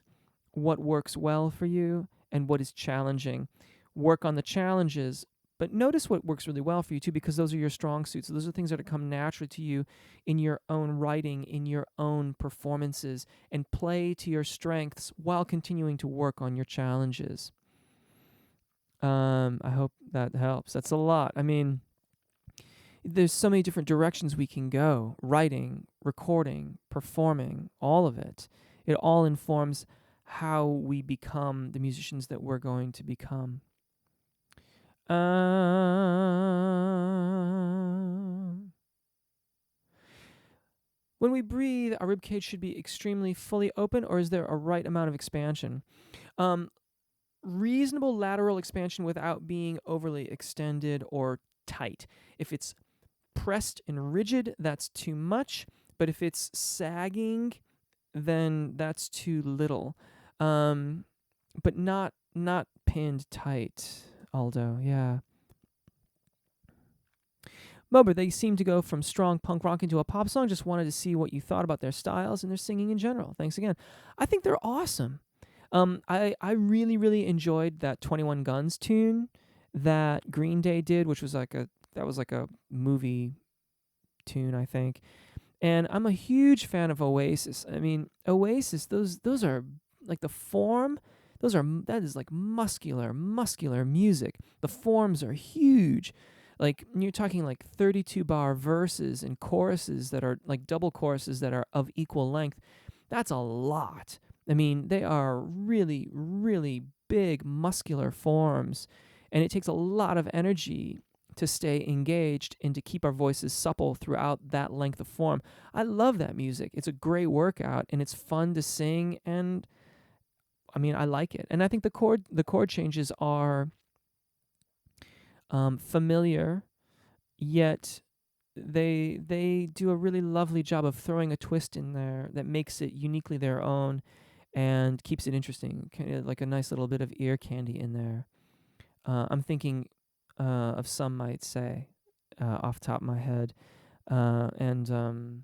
what works well for you and what is challenging. Work on the challenges, but notice what works really well for you too, because those are your strong suits. Those are things that come naturally to you in your own writing, in your own performances, and play to your strengths while continuing to work on your challenges. I hope that helps. That's a lot. I mean, there's so many different directions we can go: writing, recording, performing, all of it. It all informs how we become the musicians that we're going to become. When we breathe, our ribcage should be extremely fully open, or is there a right amount of expansion? Reasonable lateral expansion without being overly extended or tight. If it's pressed and rigid, that's too much. But if it's sagging, then that's too little. Um, but not pinned tight, Aldo. Yeah. Mober, they seem to go from strong punk rock into a pop song. Just wanted to see what you thought about their styles and their singing in general. Thanks again. I think they're awesome. I really really enjoyed that 21 Guns tune that Green Day did, which was like a movie tune, I think. And I'm a huge fan of Oasis. I mean, Oasis, those are like the form. That is like muscular music. The forms are huge. Like you're talking like 32 bar verses and choruses that are like double choruses that are of equal length. That's a lot. I mean, they are really, really big muscular forms, and it takes a lot of energy to stay engaged and to keep our voices supple throughout that length of form. I love that music. It's a great workout and it's fun to sing, and I mean, I like it. And I think the chord changes are familiar, yet they do a really lovely job of throwing a twist in there that makes it uniquely their own and keeps it interesting, kind of like a nice little bit of ear candy in there. I'm thinking of Some Might Say off the top of my head. And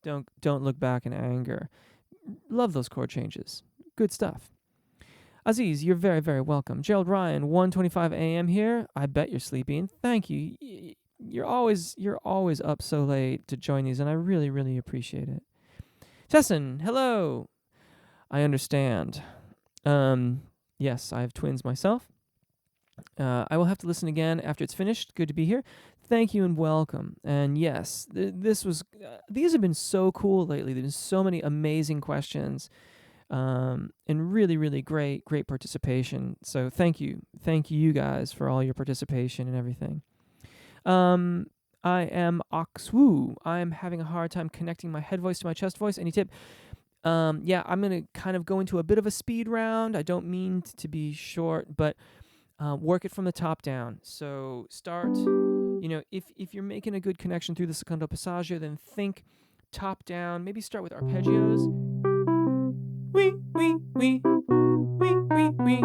Don't Look Back in Anger. Love those chord changes. Good stuff. Aziz, you're very, very welcome. Gerald Ryan, 1:25 a.m. here. I bet you're sleeping. Thank you. You're always up so late to join these, and I really, really appreciate it. Chesson, hello. I understand. Yes, I have twins myself. I will have to listen again after it's finished. Good to be here. Thank you and welcome. And yes, these have been so cool lately. There's been so many amazing questions, and really, really great participation. So thank you you guys for all your participation and everything. I am Oxwoo. I'm having a hard time connecting my head voice to my chest voice. Any tip? Yeah, I'm gonna kind of go into a bit of a speed round. I don't mean to be short, but work it from the top down. So start, if you're making a good connection through the secondo passaggio, then think top down. Maybe start with arpeggios. Wee, wee, wee, wee, wee, wee,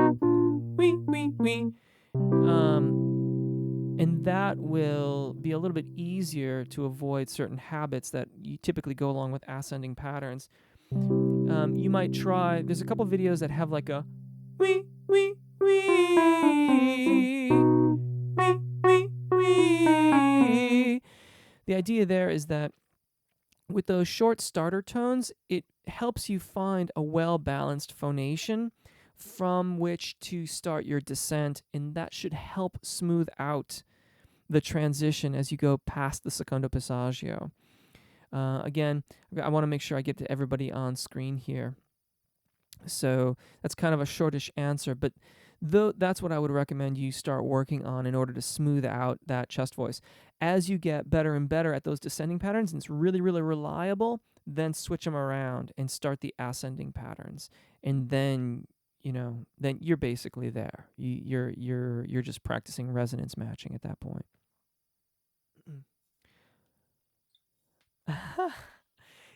wee, wee, wee. And that will be a little bit easier to avoid certain habits that you typically go along with ascending patterns. You might try, there's a couple videos that have like a wee, wee, wee, wee, wee, wee. The idea there is that with those short starter tones, it helps you find a well-balanced phonation from which to start your descent, and that should help smooth out the transition as you go past the secondo passaggio. Again, I want to make sure I get to everybody on screen here. So that's kind of a shortish answer, but that's what I would recommend you start working on in order to smooth out that chest voice. As you get better and better at those descending patterns, and it's really, really reliable, then switch them around and start the ascending patterns. And then, then you're basically there. You're just practicing resonance matching at that point.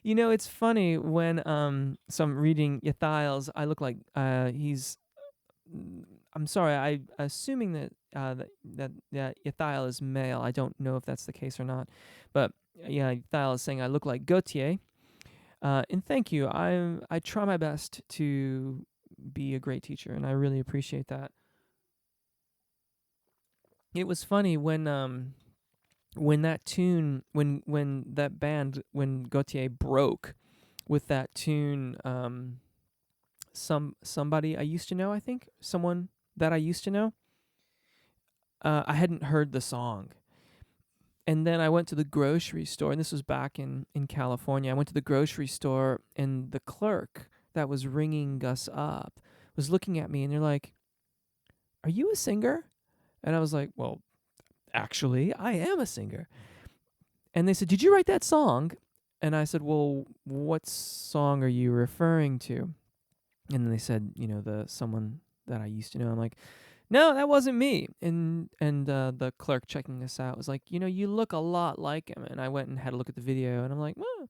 It's funny when so I'm reading Yathiles, I look like he's. I'm sorry, I'm assuming that that Yathiel is male. I don't know if that's the case or not, but yeah, Yathiel is saying I look like Gautier, and thank you. I try my best to be a great teacher, and I really appreciate that. It was funny when that tune, when that band, when Gautier broke with that tune, somebody I used to know, I think someone that I used to know, I hadn't heard the song, and then I went to the grocery store, and this was back in California. I went to the grocery store, and the clerk that was ringing us up was looking at me, and they're like, "Are you a singer?" And I was like, "Well, actually, I am a singer." And they said, "Did you write that song?" And I said, "Well, what song are you referring to?" And then they said, someone that I used to know. I'm like, No, that wasn't me. And the clerk checking us out was like, you look a lot like him. And I went and had a look at the video, and I'm like, well,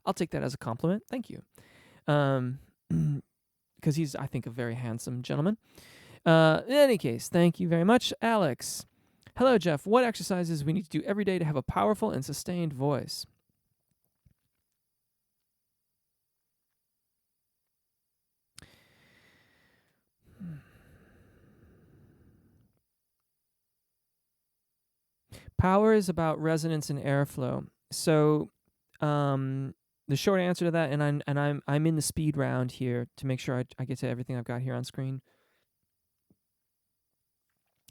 I'll take that as a compliment. Thank you. Because he's, I think, a very handsome gentleman. In any case, thank you very much, Alex. Hello, Jeff. What exercises we need to do every day to have a powerful and sustained voice? Power is about resonance and airflow. So, the short answer to that, and I'm in the speed round here to make sure I get to everything I've got here on screen.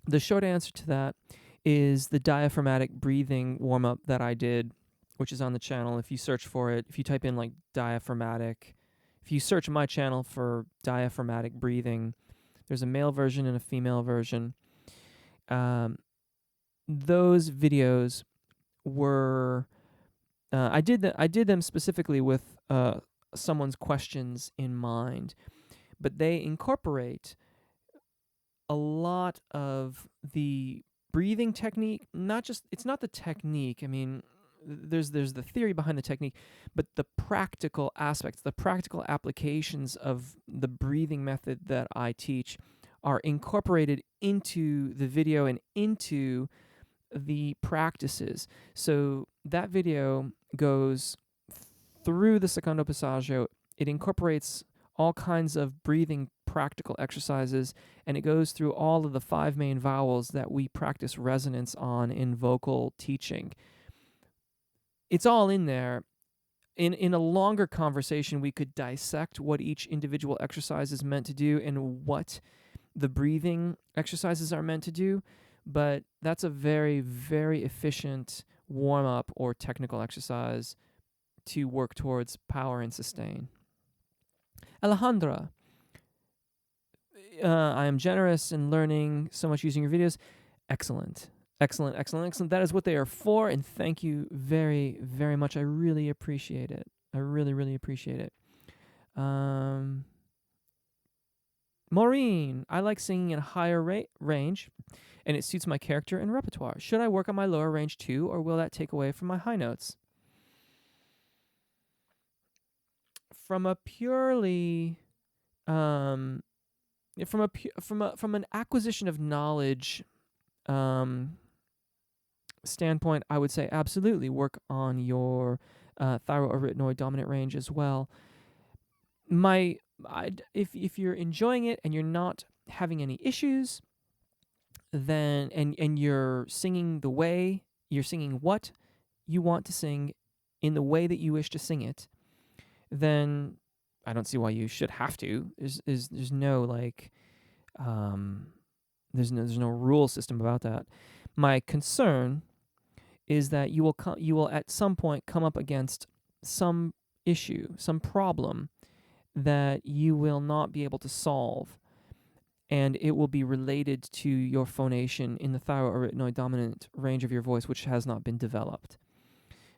The short answer to that is the diaphragmatic breathing warm up that I did, which is on the channel. If you search for it, if you type in like diaphragmatic, if you search my channel for diaphragmatic breathing, there's a male version and a female version. Those videos were I did them specifically with someone's questions in mind, but they incorporate a lot of the breathing technique. It's not the technique. I mean, there's the theory behind the technique, but the practical aspects, the practical applications of the breathing method that I teach are incorporated into the video and into the practices. So that video goes through the secondo passaggio. It incorporates all kinds of breathing practical exercises, and it goes through all of the 5 main vowels that we practice resonance on in vocal teaching. It's all in there. In a longer conversation, we could dissect what each individual exercise is meant to do and what the breathing exercises are meant to do, but that's a very, very efficient warm-up or technical exercise to work towards power and sustain. Alejandra, I am generous in learning so much using your videos. Excellent. Excellent, excellent, excellent. That is what they are for, and thank you very, very much. I really appreciate it. I really, really appreciate it. Maureen, I like singing in a higher range, and it suits my character and repertoire. Should I work on my lower range too, or will that take away from my high notes? From a purely from an acquisition of knowledge standpoint, I would say absolutely work on your thyroarytenoid dominant range as well. If you're enjoying it and you're not having any issues, then and you're singing what you want to sing in the way that you wish to sing it, then I don't see why you should have to. There's no like there's no rule system about that. My concern is that you will at some point come up against some issue, some problem that you will not be able to solve, and it will be related to your phonation in the thyroarytenoid dominant range of your voice, which has not been developed.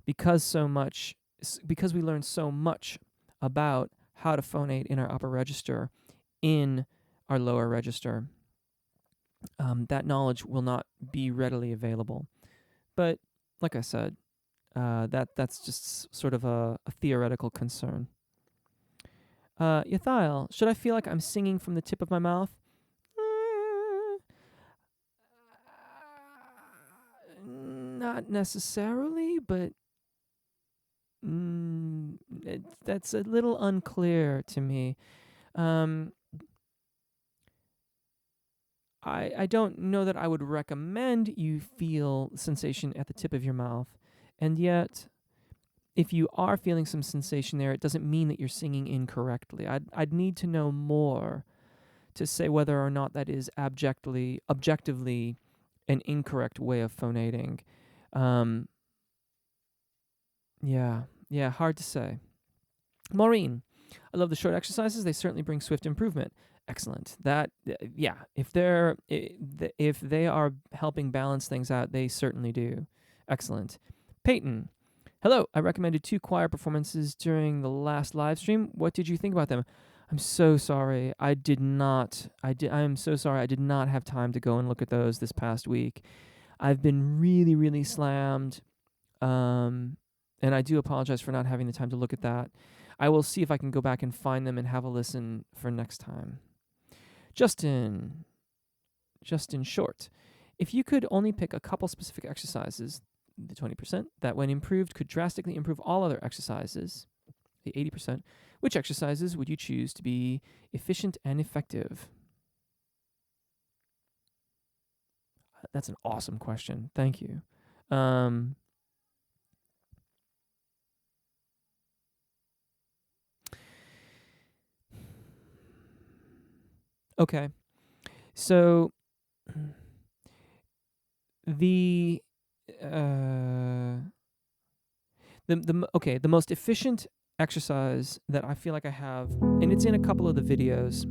Because we learn so much about how to phonate in our upper register, in our lower register, that knowledge will not be readily available. But like I said, that's just sort of a theoretical concern. Yathiel, should I feel like I'm singing from the tip of my mouth? Not necessarily, but that's a little unclear to me. I don't know that I would recommend you feel sensation at the tip of your mouth, and yet if you are feeling some sensation there, it doesn't mean that you're singing incorrectly. I'd need to know more to say whether or not that is objectively an incorrect way of phonating. Yeah, hard to say. Maureen, I love the short exercises. They certainly bring swift improvement. Excellent. If they are helping balance things out, they certainly do. Excellent. Peyton, hello. I recommended 2 choir performances during the last live stream. What did you think about them? I'm so sorry. I am so sorry. I did not have time to go and look at those this past week. I've been really, really slammed. And I do apologize for not having the time to look at that. I will see if I can go back and find them and have a listen for next time. Justin Short. If you could only pick a couple specific exercises, the 20%, that when improved could drastically improve all other exercises, the 80%, which exercises would you choose to be efficient and effective? That's an awesome question. Thank you. Okay. So the most efficient exercise that I feel like I have, and it's in a couple of the videos,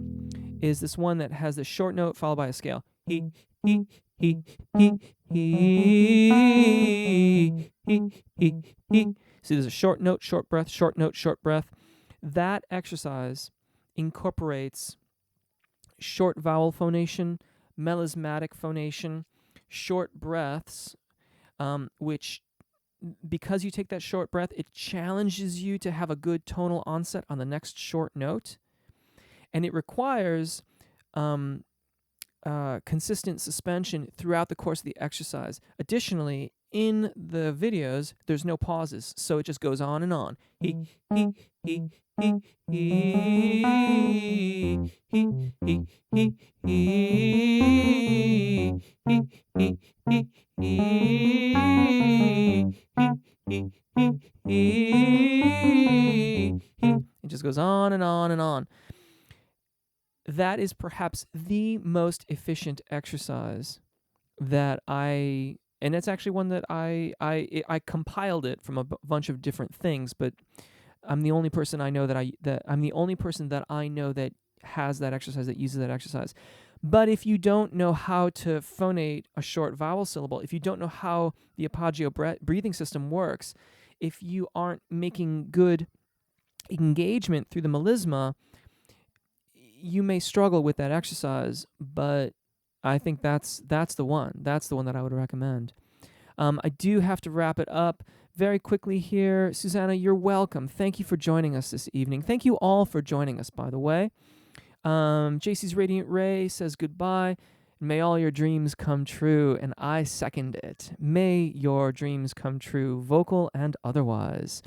is this one that has the short note followed by a scale. He, he, he, he, he. So there's a short note, short breath, short note, short breath. That exercise incorporates short vowel phonation, melismatic phonation, short breaths, which, because you take that short breath, it challenges you to have a good tonal onset on the next short note. And it requires consistent suspension throughout the course of the exercise. Additionally, in the videos, there's no pauses, so it just goes on and on. He, it just goes on and on and on. That is perhaps the most efficient exercise that and it's actually one that I compiled it from a bunch of different things, but I'm the only person I know that has that exercise, that uses that exercise. But if you don't know how to phonate a short vowel syllable, if you don't know how the apagio breathing system works, if you aren't making good engagement through the melisma, you may struggle with that exercise. But I think that's the one. That's the one that I would recommend. I do have to wrap it up very quickly here. Susanna, you're welcome. Thank you for joining us this evening. Thank you all for joining us, by the way. JC's Radiant Ray says goodbye. May all your dreams come true, and I second it. May your dreams come true, vocal and otherwise.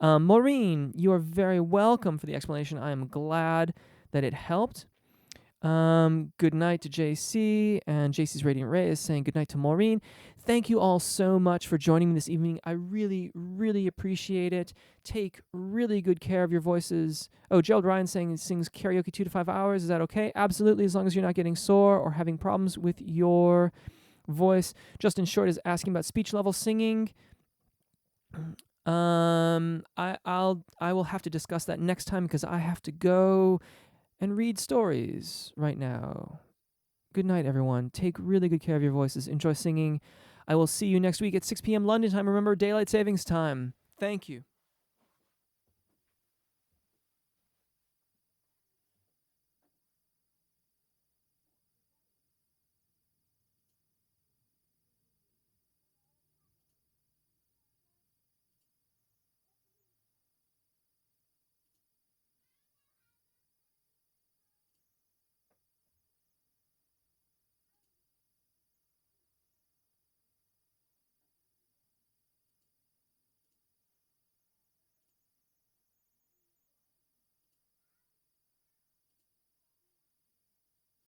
Maureen, you are very welcome for the explanation. I am glad that it helped. Good night to JC, and JC's Radiant Ray is saying good night to Maureen. Thank you all so much for joining me this evening. I really, really appreciate it. Take really good care of your voices. Oh, Gerald Ryan saying he sings karaoke 2 to 5 hours. Is that okay? Absolutely, as long as you're not getting sore or having problems with your voice. Justin Short is asking about speech level singing. I will have to discuss that next time because I have to go and read stories right now. Good night, everyone. Take really good care of your voices. Enjoy singing. I will see you next week at 6 p.m. London time. Remember, daylight savings time. Thank you.